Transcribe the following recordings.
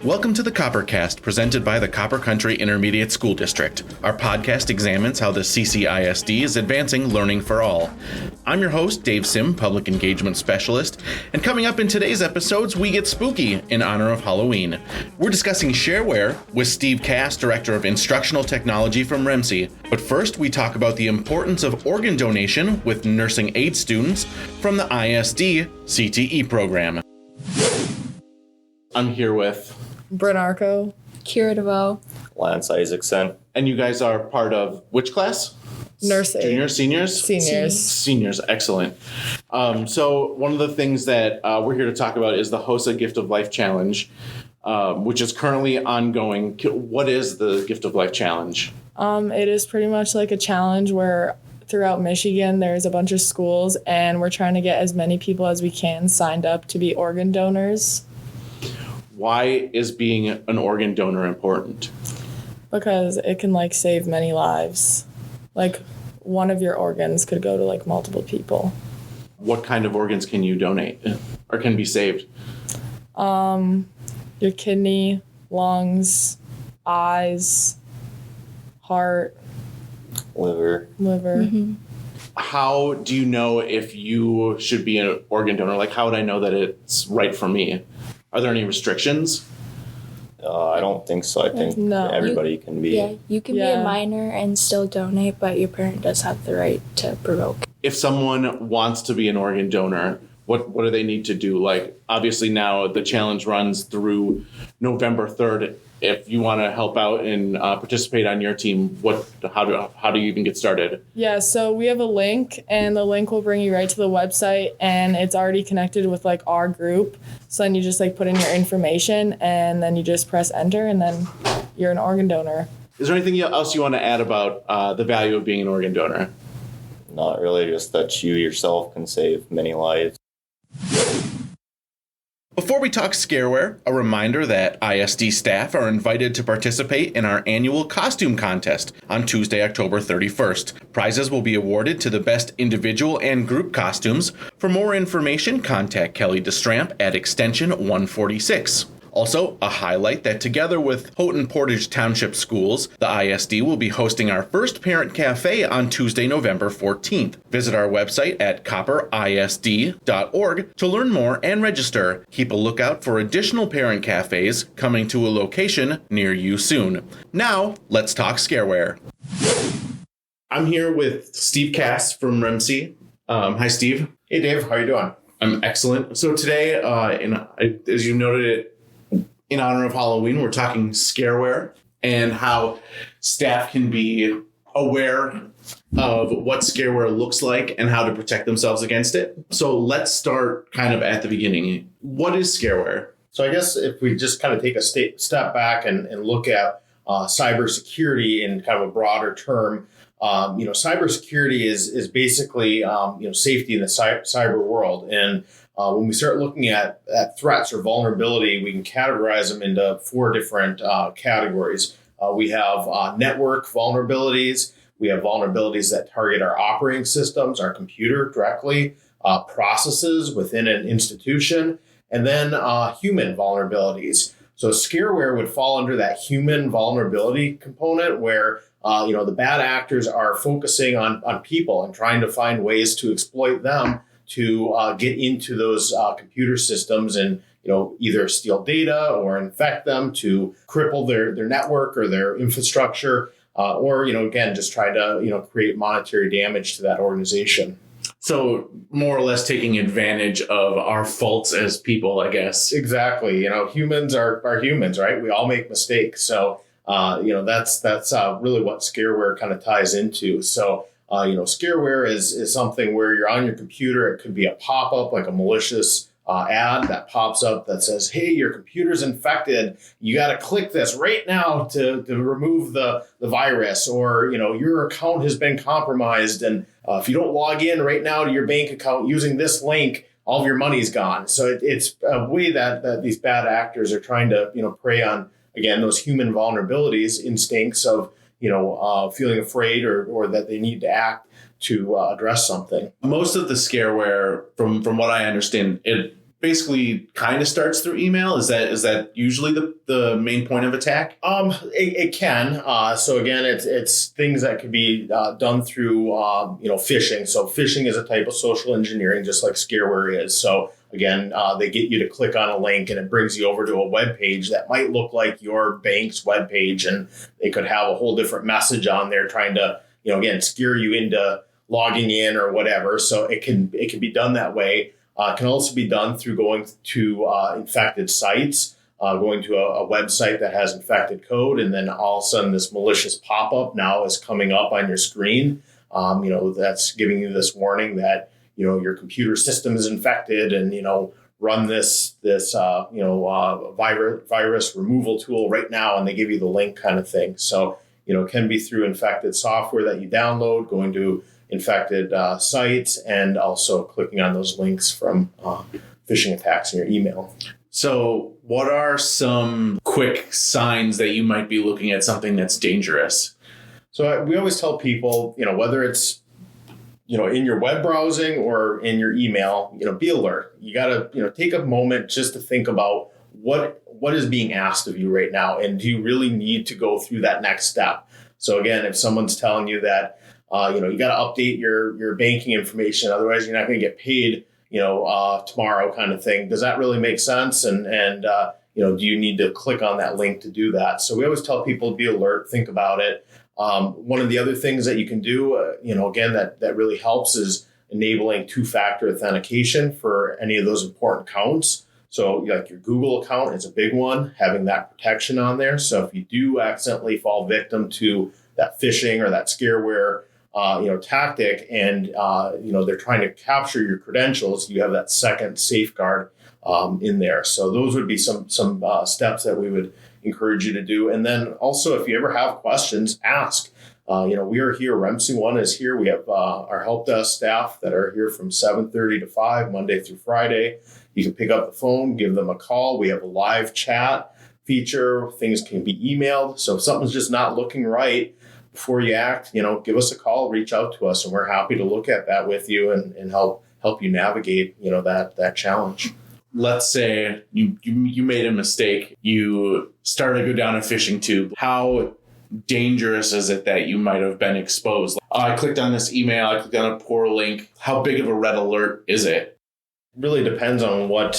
Welcome to the Coppercast, presented by the Copper Country Intermediate School District. Our podcast examines how the CCISD is advancing learning for all. I'm your host, Dave Sim, Public Engagement Specialist, and coming up in today's episodes, we get spooky in honor of Halloween. We're discussing shareware with Steve Cass, Director of Instructional Technology from REMC. But first, we talk about the importance of organ donation with nursing aid students from the ISD CTE program. I'm here with Bryn Arco, Kira DeVoe, Lance Isaacson. And you guys are part of which class? Nursing. Juniors, seniors? Seniors, excellent. So one of the things that we're here to talk about is the HOSA Gift of Life Challenge, which is currently ongoing. What is the Gift of Life Challenge? It is pretty much like a challenge where throughout Michigan there's a bunch of schools and we're trying to get as many people as we can signed up to be organ donors. Why is being an organ donor important? Because it can save many lives. One of your organs could go to multiple people. What kind of organs can you donate or can be saved? Your kidney, lungs, eyes, heart, Liver. Mm-hmm. How do you know if you should be an organ donor? How would I know that it's right for me? Are there any restrictions? I don't think so. I think everybody can be. Yeah, you can be a minor and still donate, but your parent does have the right to provoke. If someone wants to be an organ donor, what do they need to do? Obviously now the challenge runs through November 3rd. If you want to help out and participate on your team, how do you even get started? Yeah, so we have a link, and the link will bring you right to the website, and it's already connected with our group. So then you just put in your information, and then you just press enter, and then you're an organ donor. Is there anything else you want to add about the value of being an organ donor? Not really, just that you yourself can save many lives. Before we talk scareware, a reminder that ISD staff are invited to participate in our annual costume contest on Tuesday, October 31st. Prizes will be awarded to the best individual and group costumes. For more information, contact Kelly DeStramp at extension 146. Also, a highlight that together with Houghton Portage Township Schools, the ISD will be hosting our first Parent Cafe on Tuesday, November 14th. Visit our website at copperisd.org to learn more and register. Keep a lookout for additional Parent Cafes coming to a location near you soon. Now, let's talk scareware. I'm here with Steve Cass from REMC. Hi, Steve. Hey, Dave. How you doing? I'm excellent. So today, as you noted it, in honor of Halloween, we're talking scareware and how staff can be aware of what scareware looks like and how to protect themselves against it. So let's start kind of at the beginning. What is scareware? So I guess if we just kind of take a step back and look at cybersecurity in kind of a broader term, cybersecurity is basically safety in the cyber world. And when we start looking at threats or vulnerability, we can categorize them into four different categories. We have network vulnerabilities. We have vulnerabilities that target our operating systems, our computer directly, processes within an institution, and then human vulnerabilities. So scareware would fall under that human vulnerability component where the bad actors are focusing on people and trying to find ways to exploit them to get into those computer systems and either steal data or infect them to cripple their network or their infrastructure, or again just try to create monetary damage to that organization. So more or less taking advantage of our faults as people, I guess. Exactly. Humans are humans, right? We all make mistakes. So that's really what scareware kind of ties into. So scareware is something where you're on your computer. It could be a pop-up, like a malicious ad that pops up that says, hey, your computer's infected. You got to click this right now to remove the virus, or, your account has been compromised. And if you don't log in right now to your bank account using this link, all of your money's gone. So it's a way that these bad actors are trying to, prey on, again, those human vulnerabilities, instincts of, feeling afraid or that they need to act to address something. Most of the scareware, from what I understand, it basically kind of starts through email? Is that usually the main point of attack? It can. So again, it's things that could be done through phishing. So phishing is a type of social engineering, just like scareware is. So again, they get you to click on a link and it brings you over to a web page that might look like your bank's web page, and they could have a whole different message on there trying to again scare you into logging in or whatever. So it can be done that way. It can also be done through going to infected sites, going to a website that has infected code, and then all of a sudden this malicious pop-up now is coming up on your screen. That's giving you this warning that your computer system is infected, and run this virus removal tool right now, and they give you the link kind of thing. So it can be through infected software that you download, going to infected sites, and also clicking on those links from phishing attacks in your email. So what are some quick signs that you might be looking at something that's dangerous? So we always tell people, whether it's, in your web browsing or in your email, be alert. You got to, take a moment just to think about what is being asked of you right now. And do you really need to go through that next step? So again, if someone's telling you that, you got to update your banking information, otherwise you're not going to get paid, tomorrow kind of thing. Does that really make sense? And do you need to click on that link to do that? So we always tell people to be alert, think about it. One of the other things that you can do, again, that really helps is enabling two-factor authentication for any of those important accounts. So like your Google account is a big one, having that protection on there. So if you do accidentally fall victim to that phishing or that scareware, tactic, and they're trying to capture your credentials, you have that second safeguard in there. So those would be some steps that we would encourage you to do. And then also, if you ever have questions, ask. We are here. REMC One is here. We have our help desk staff that are here from 7:30 to 5 Monday through Friday. You can pick up the phone, give them a call. We have a live chat feature. Things can be emailed. So if something's just not looking right, before you act, give us a call, reach out to us, and we're happy to look at that with you and help you navigate, that challenge. Let's say you made a mistake. You started to go down a phishing tube. How dangerous is it that you might have been exposed? I clicked on this email. I clicked on a poor link. How big of a red alert is it? It really depends on what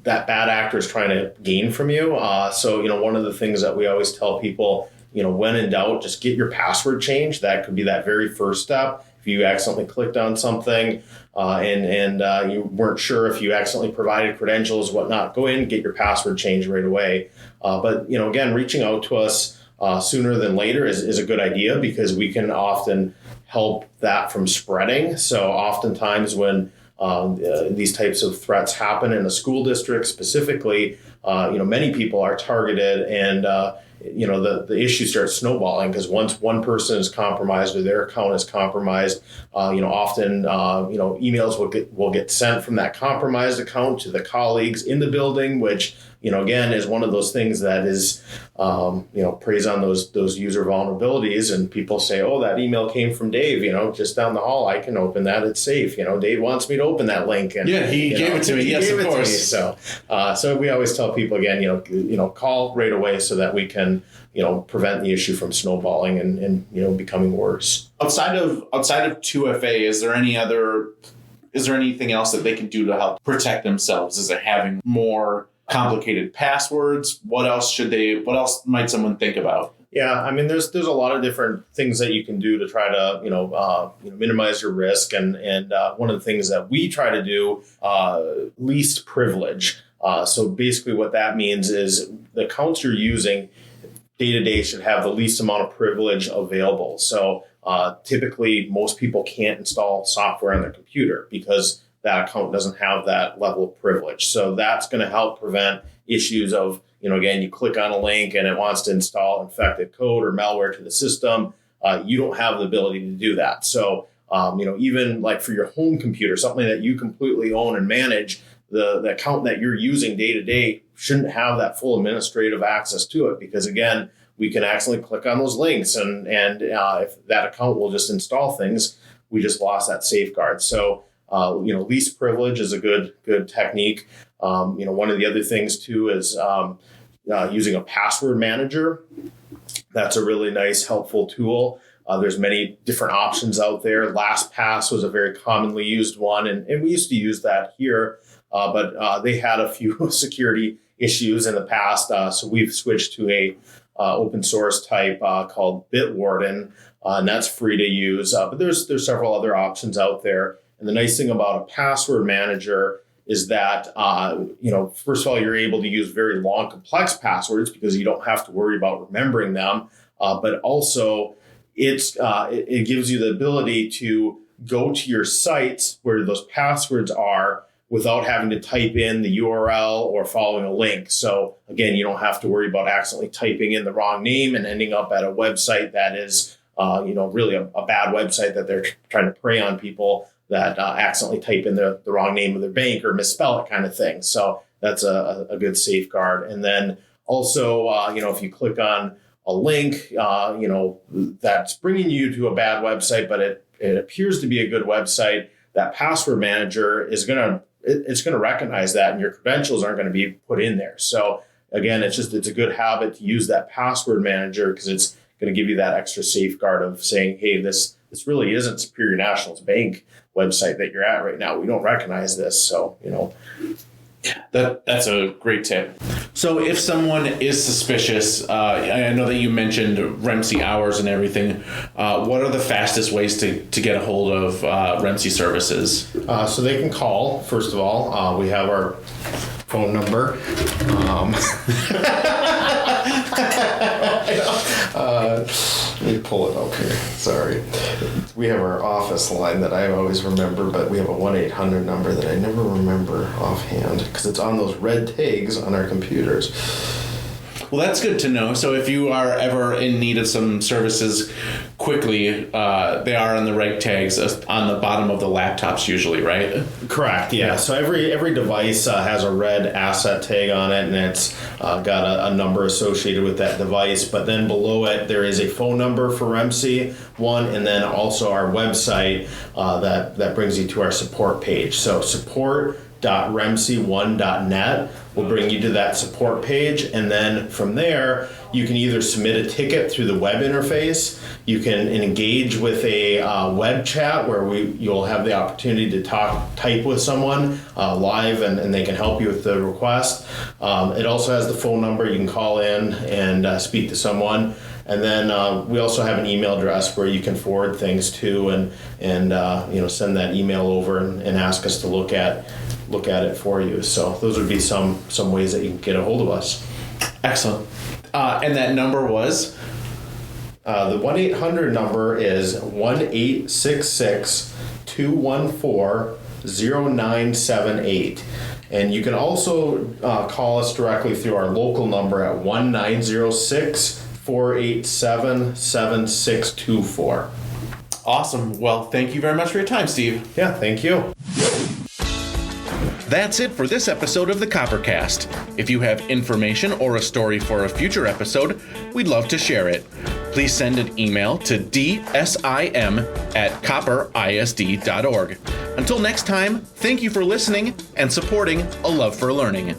that bad actor is trying to gain from you. So one of the things that we always tell people, when in doubt, just get your password changed. That could be that very first step. If you accidentally clicked on something and you weren't sure if you accidentally provided credentials, whatnot, go in, get your password changed right away. But again, reaching out to us sooner than later is a good idea, because we can often help that from spreading. So oftentimes when these types of threats happen in a school district specifically, many people are targeted, and the issue starts snowballing, because once one person is compromised or their account is compromised, often emails will get sent from that compromised account to the colleagues in the building, which again is one of those things that is preys on those user vulnerabilities. And people say, oh, that email came from Dave, just down the hall, I can open that, it's safe. Dave wants me to open that link, and yeah, he gave it to me. Yes, of course. So we always tell people again, call right away so that we can prevent the issue from snowballing and becoming worse. Outside of 2FA, is there anything else that they can do to help protect themselves? Is it having more complicated passwords? What else might someone think about? Yeah, I mean, there's a lot of different things that you can do to try to minimize your risk, and one of the things that we try to do, least privilege. So basically, what that means is the accounts you're using day to day should have the least amount of privilege available. So typically, most people can't install software on their computer because that account doesn't have that level of privilege. So that's going to help prevent issues of, again, you click on a link and it wants to install infected code or malware to the system. You don't have the ability to do that. So, even like for your home computer, something that you completely own and manage, the account that you're using day to day shouldn't have that full administrative access to it, because again, we can accidentally click on those links and if that account will just install things, we just lost that safeguard. So Least privilege is a good technique. One of the other things too is using a password manager. That's a really nice, helpful tool. There's many different options out there. LastPass was a very commonly used one, and we used to use that here, but they had a few security issues in the past, so we've switched to a open source type called Bitwarden, and that's free to use. But there's several other options out there. And the nice thing about a password manager is that, first of all, you're able to use very long, complex passwords because you don't have to worry about remembering them. But also, it gives you the ability to go to your sites where those passwords are without having to type in the URL or following a link. So again, you don't have to worry about accidentally typing in the wrong name and ending up at a website that is, really a bad website that they're trying to prey on people that accidentally type in the wrong name of their bank or misspell it kind of thing. So that's a good safeguard. And then also, if you click on a link, that's bringing you to a bad website, but it appears to be a good website, that password manager is going to recognize that, and your credentials aren't going to be put in there. So again, it's a good habit to use that password manager because it's going to give you that extra safeguard of saying, hey, this really isn't Superior National's bank website that you're at right now. We don't recognize this. So, That's a great tip. So if someone is suspicious, I know that you mentioned REMC hours and everything. What are the fastest ways to get a hold of REMC services? So they can call, first of all. We have our phone number. Let me pull it up here. Sorry. We have our office line that I always remember, but we have a 1-800 number that I never remember offhand because it's on those red tags on our computers. Well, that's good to know. So if you are ever in need of some services quickly, they are on the right tags on the bottom of the laptops usually, right? Correct, yeah. So every device has a red asset tag on it, and it's got a number associated with that device. But then below it, there is a phone number for REMC one, and then also our website that brings you to our support page. So support.remc1.net will bring you to that support page, and then from there you can either submit a ticket through the web interface, you can engage with a web chat where you'll have the opportunity to type with someone live, and they can help you with the request. It also has the phone number. You can call in and speak to someone. And then we also have an email address where you can forward things to and send that email over and ask us to look at it for you. So those would be some ways that you can get a hold of us. Excellent. And that number was? The 1-800 number is 1-866-214-0978. And you can also call us directly through our local number at 1-906-487-7624. Awesome. Well, thank you very much for your time, Steve. Yeah, thank you. That's it for this episode of the Coppercast. If you have information or a story for a future episode, we'd love to share it. Please send an email to dsim@copperisd.org. Until next time, thank you for listening and supporting A Love for Learning.